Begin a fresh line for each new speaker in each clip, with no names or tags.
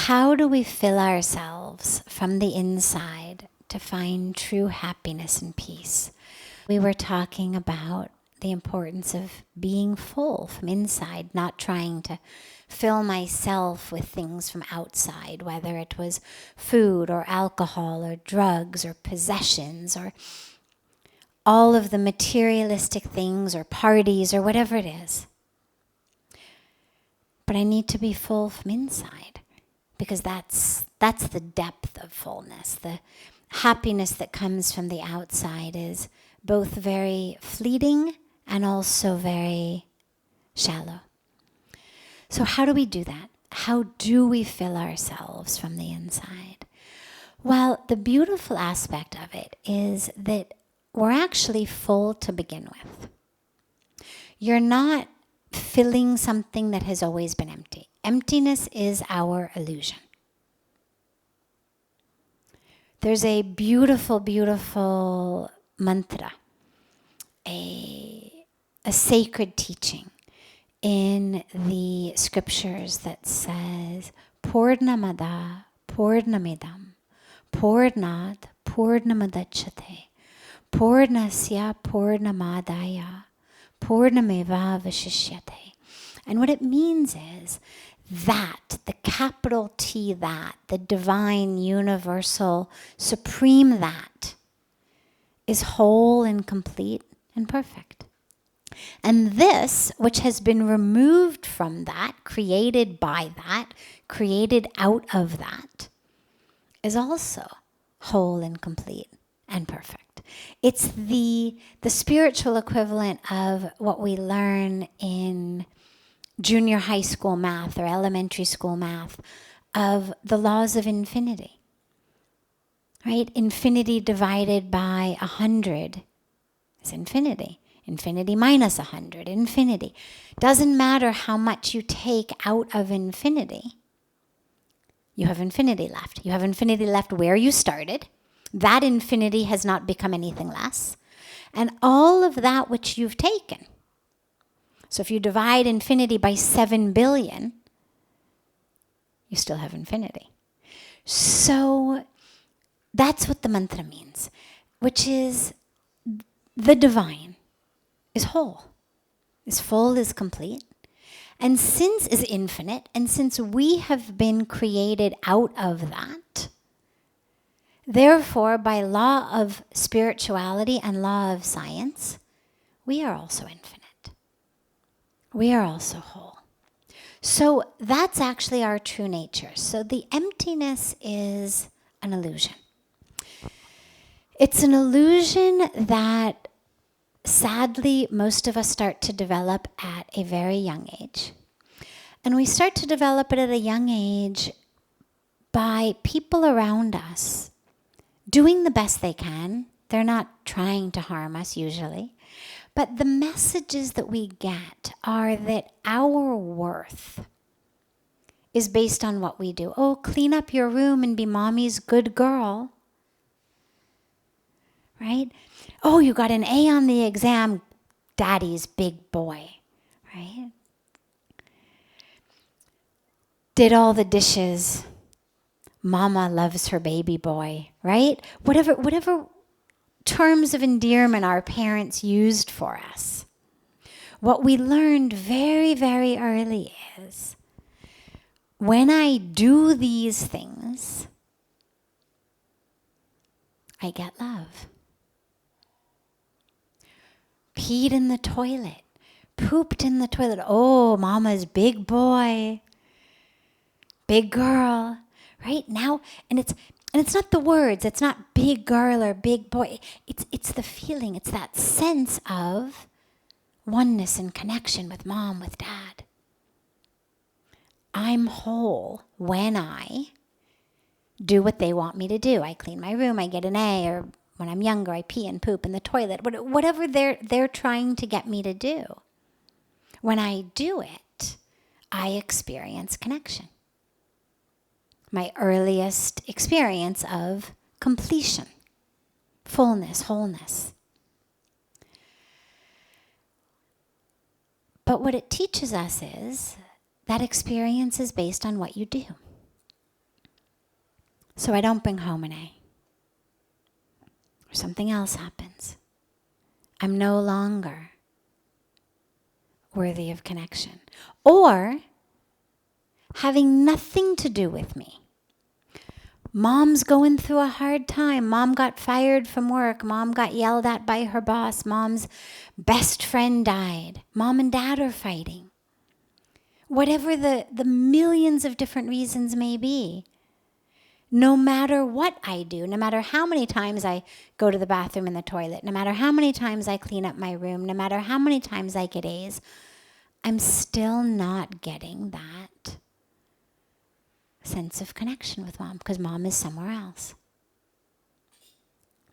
how do we fill ourselves from the inside to find true happiness and peace? We were talking about the importance of being full from inside, not trying to fill myself with things from outside, whether it was food or alcohol or drugs or possessions or all of the materialistic things or parties or whatever it is. But I need to be full from inside, because that's the depth of fullness. The happiness that comes from the outside is both very fleeting and also very shallow. So how do we do that? How do we fill ourselves from the inside? Well, the beautiful aspect of it is that we're actually full to begin with. You're not filling something that has always been empty. Emptiness is our illusion. There's a beautiful, beautiful mantra, a sacred teaching in the scriptures that says, Purnamada, Purnamidam, Purnat, Purnamadachyate, Purnasya, Purnamadaya, Purnameva Vashishyate. And what it means is that, the capital T that, the divine, universal, supreme that, is whole and complete and perfect. And this, which has been removed from that, created by that, created out of that, is also whole and complete and perfect. It's the spiritual equivalent of what we learn in junior high school math or elementary school math of the laws of infinity. Right? Infinity divided by 100 is infinity. Infinity minus 100, infinity. Doesn't matter how much you take out of infinity. You have infinity left. You have infinity left where you started. That infinity has not become anything less. And all of that which you've taken. So if you divide infinity by 7 billion, you still have infinity. So that's what the mantra means, which is the divine is whole, is full, is complete. And since is infinite, and since we have been created out of that, therefore, by law of spirituality and law of science, we are also infinite. We are also whole. So that's actually our true nature. So the emptiness is an illusion. It's an illusion that sadly most of us start to develop at a very young age. And we start to develop it at a young age by people around us doing the best they can. They're not trying to harm us usually. But the messages that we get are that our worth is based on what we do. Oh, clean up your room and be mommy's good girl. Right? Oh, you got an A on the exam, daddy's big boy. Right? Did all the dishes, mama loves her baby boy. Right? Whatever terms of endearment our parents used for us. What we learned very, very early is when I do these things, I get love. Peed in the toilet, pooped in the toilet. Oh, mama's big boy, big girl, right? Now, and it's not the words, it's not big girl or big boy. It's the feeling, it's that sense of oneness and connection with mom, with dad. I'm whole when I do what they want me to do. I clean my room, I get an A, or when I'm younger, I pee and poop in the toilet. Whatever they're trying to get me to do. When I do it, I experience connection. My earliest experience of completion, fullness, wholeness. But what it teaches us is that experience is based on what you do. So I don't bring home an A. Or something else happens. I'm no longer worthy of connection. Or having nothing to do with me. Mom's going through a hard time. Mom got fired from work. Mom got yelled at by her boss. Mom's best friend died. Mom and dad are fighting. Whatever the millions of different reasons may be, no matter what I do, no matter how many times I go to the bathroom and the toilet, no matter how many times I clean up my room, no matter how many times I get A's, I'm still not getting that sense of connection with mom because mom is somewhere else.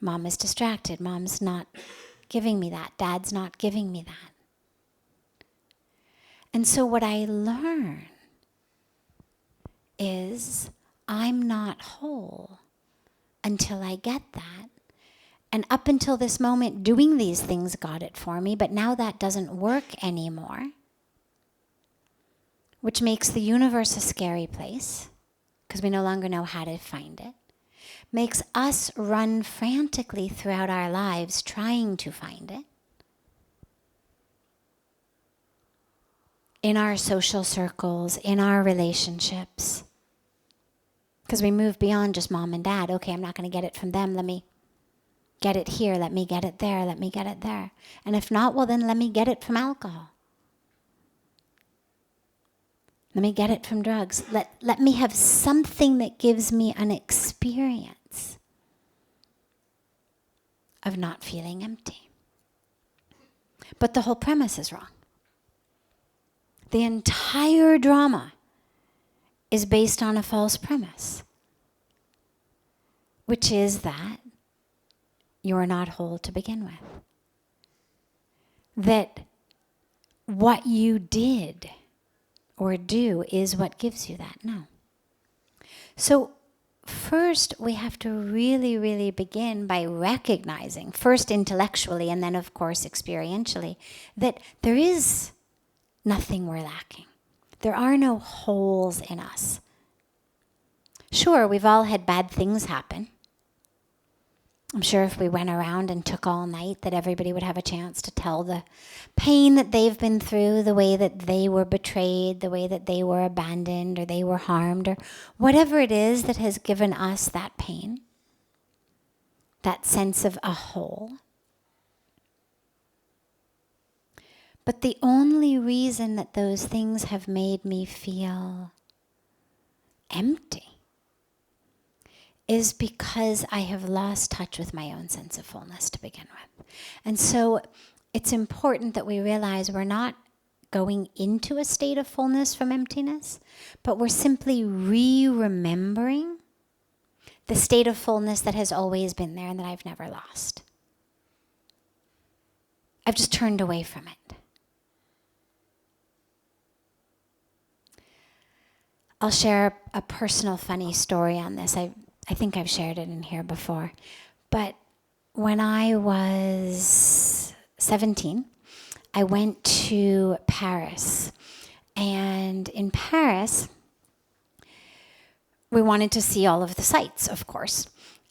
Mom is distracted. Mom's not giving me that. Dad's not giving me that. And so what I learn is I'm not whole until I get that. And up until this moment, doing these things got it for me, but now that doesn't work anymore, which makes the universe a scary place because we no longer know how to find it. Makes us run frantically throughout our lives trying to find it. In our social circles, in our relationships. Because we move beyond just mom and dad. Okay, I'm not going to get it from them. Let me get it here. Let me get it there. Let me get it there. And if not, well then let me get it from alcohol. Let me get it from drugs. Let me have something that gives me an experience of not feeling empty. But the whole premise is wrong. The entire drama is based on a false premise, which is that you're not whole to begin with. That what you did or do is what gives you that. No. So first we have to really, really begin by recognizing, first intellectually and then of course experientially, that there is nothing we're lacking. There are no holes in us. Sure, we've all had bad things happen. I'm sure if we went around and took all night that everybody would have a chance to tell the pain that they've been through, the way that they were betrayed, the way that they were abandoned or they were harmed or whatever it is that has given us that pain, that sense of a hole. But the only reason that those things have made me feel empty is because I have lost touch with my own sense of fullness to begin with. And so it's important that we realize we're not going into a state of fullness from emptiness, but we're simply re-remembering the state of fullness that has always been there and that I've never lost. I've just turned away from it. I'll share a personal funny story on this. I think I've shared it in here before. But when I was 17, I went to Paris. And in Paris, we wanted to see all of the sights, of course.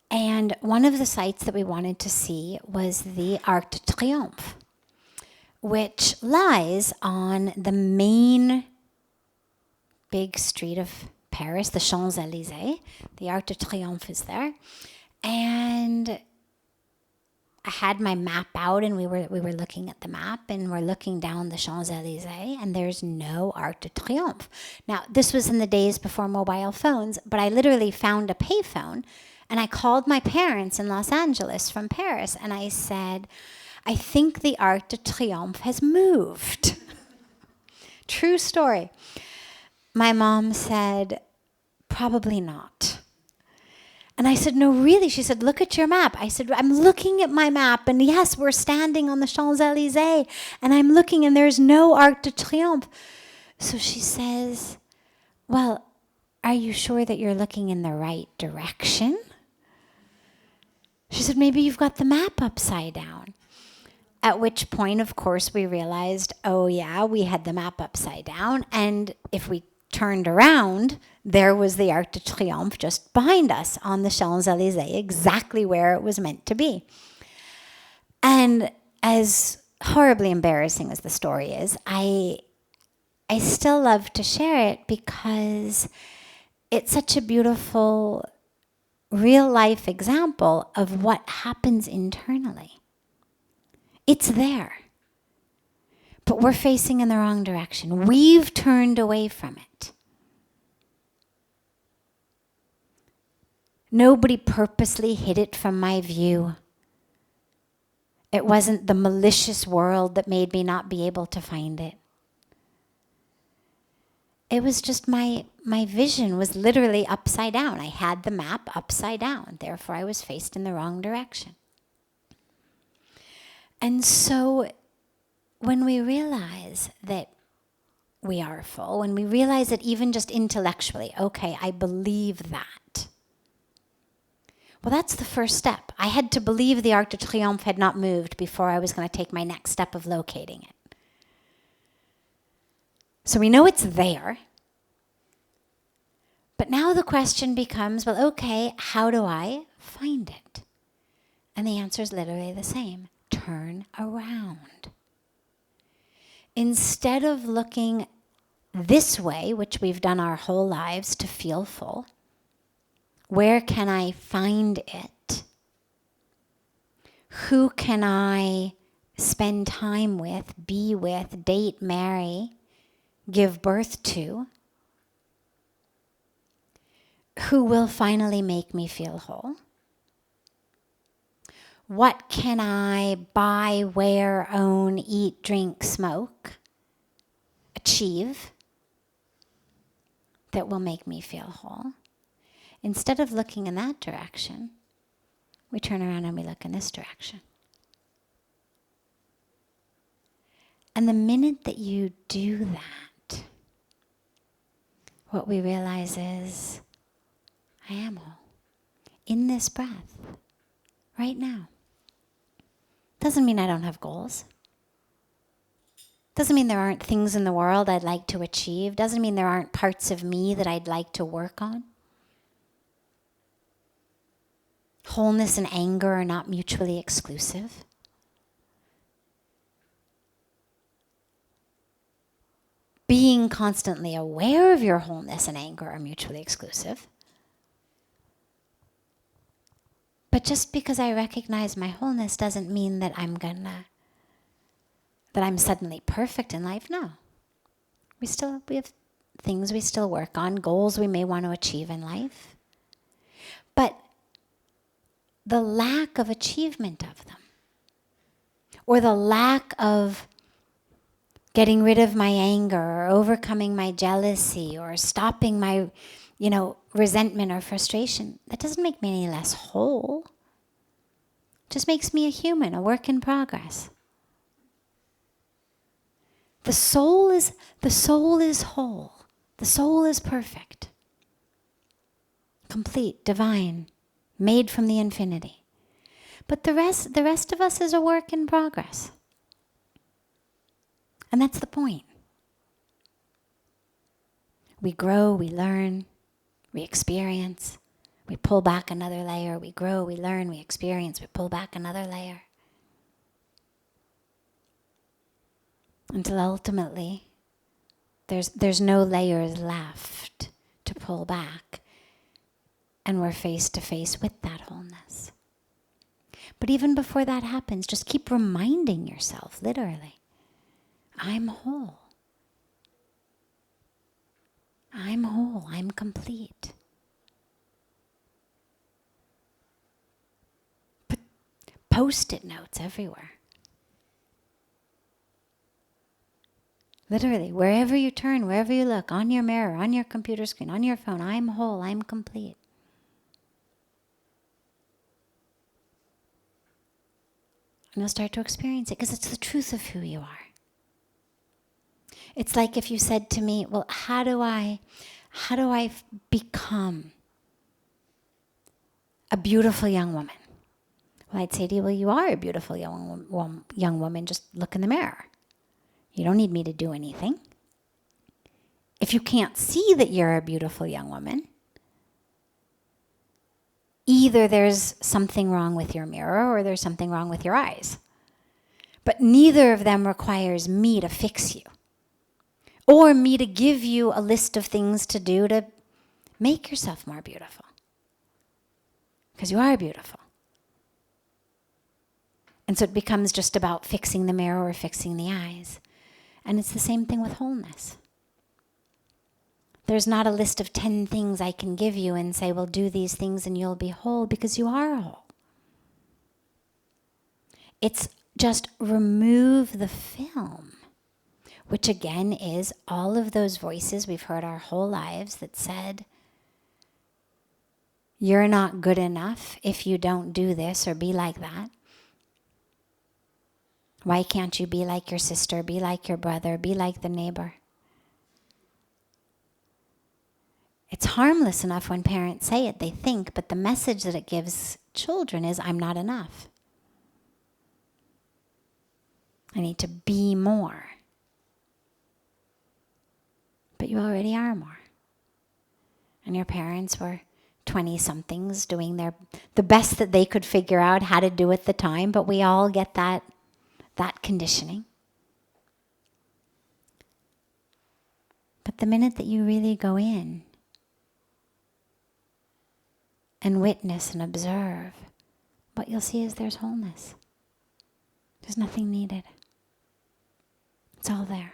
And one of the sights that we wanted to see was the Arc de Triomphe, which lies on the main big street of Paris, the Champs-Élysées. The Arc de Triomphe is there. And I had my map out and we were looking at the map and we're looking down the Champs-Élysées and there's no Arc de Triomphe. Now, this was in the days before mobile phones, but I literally found a payphone and I called my parents in Los Angeles from Paris and I said, I think the Arc de Triomphe has moved. True story. My mom said, probably not. And I said, no, really? She said, look at your map. I said, I'm looking at my map, and yes, we're standing on the Champs-Élysées, and I'm looking, and there's no Arc de Triomphe. So she says, well, are you sure that you're looking in the right direction? She said, maybe you've got the map upside down. At which point, of course, we realized, oh yeah, we had the map upside down, and if we turned around, there was the Arc de Triomphe just behind us on the Champs-Élysées, exactly where it was meant to be. And as horribly embarrassing as the story is, I still love to share it because it's such a beautiful real life example of what happens internally. It's there, but we're facing in the wrong direction. We've turned away from it. Nobody purposely hid it from my view. It wasn't the malicious world that made me not be able to find it. It was just my vision was literally upside down. I had the map upside down. Therefore, I was faced in the wrong direction. And so when we realize that we are full, when we realize that even just intellectually, okay, I believe that. Well, that's the first step. I had to believe the Arc de Triomphe had not moved before I was going to take my next step of locating it. So we know it's there. But now the question becomes, well, okay, how do I find it? And the answer is literally the same. Turn around. Instead of looking this way, which we've done our whole lives to feel full, where can I find it? Who can I spend time with, be with, date, marry, give birth to? Who will finally make me feel whole? What can I buy, wear, own, eat, drink, smoke, achieve that will make me feel whole? Instead of looking in that direction, we turn around and we look in this direction. And the minute that you do that, what we realize is, I am whole. In this breath, right now. Doesn't mean I don't have goals. Doesn't mean there aren't things in the world I'd like to achieve. Doesn't mean there aren't parts of me that I'd like to work on. Wholeness and anger are not mutually exclusive. Being constantly aware of your wholeness and anger are mutually exclusive. But just because I recognize my wholeness doesn't mean that I'm suddenly perfect in life. No. We have things we still work on, goals we may want to achieve in life. But the lack of achievement of them, or the lack of getting rid of my anger, or overcoming my jealousy, or stopping my, resentment or frustration, that doesn't make me any less whole. It just makes me a human, a work in progress. The soul is whole. The soul is perfect, complete, divine, made from the infinity. But the rest of us is a work in progress. And that's the point. We grow, we learn, we experience, we pull back another layer, we grow, we learn, we experience, we pull back another layer. Until ultimately, there's no layers left to pull back, and we're face to face with that wholeness. But even before that happens, just keep reminding yourself, literally, I'm whole. I'm whole, I'm complete. Put Post-it notes everywhere. Literally, wherever you turn, wherever you look, on your mirror, on your computer screen, on your phone, I'm whole, I'm complete. And you'll start to experience it because it's the truth of who you are. It's like if you said to me, well, how do I become a beautiful young woman? Well, I'd say to you, well, you are a beautiful young woman. Just look in the mirror. You don't need me to do anything. if you can't see that you're a beautiful young woman, either there's something wrong with your mirror or there's something wrong with your eyes. But neither of them requires me to fix you or me to give you a list of things to do to make yourself more beautiful. Because you are beautiful. And so it becomes just about fixing the mirror or fixing the eyes. And it's the same thing with wholeness. There's not a list of 10 things I can give you and say, well, do these things and you'll be whole, because you are whole. It's just remove the film, which again is all of those voices we've heard our whole lives that said, you're not good enough if you don't do this or be like that. Why can't you be like your sister, be like your brother, be like the neighbor? It's harmless enough when parents say it, they think, but the message that it gives children is, I'm not enough. I need to be more. But you already are more. And your parents were 20-somethings doing the best that they could figure out how to do at the time, but we all get that conditioning. But the minute that you really go in and witness and observe, what you'll see is there's wholeness. There's nothing needed. It's all there.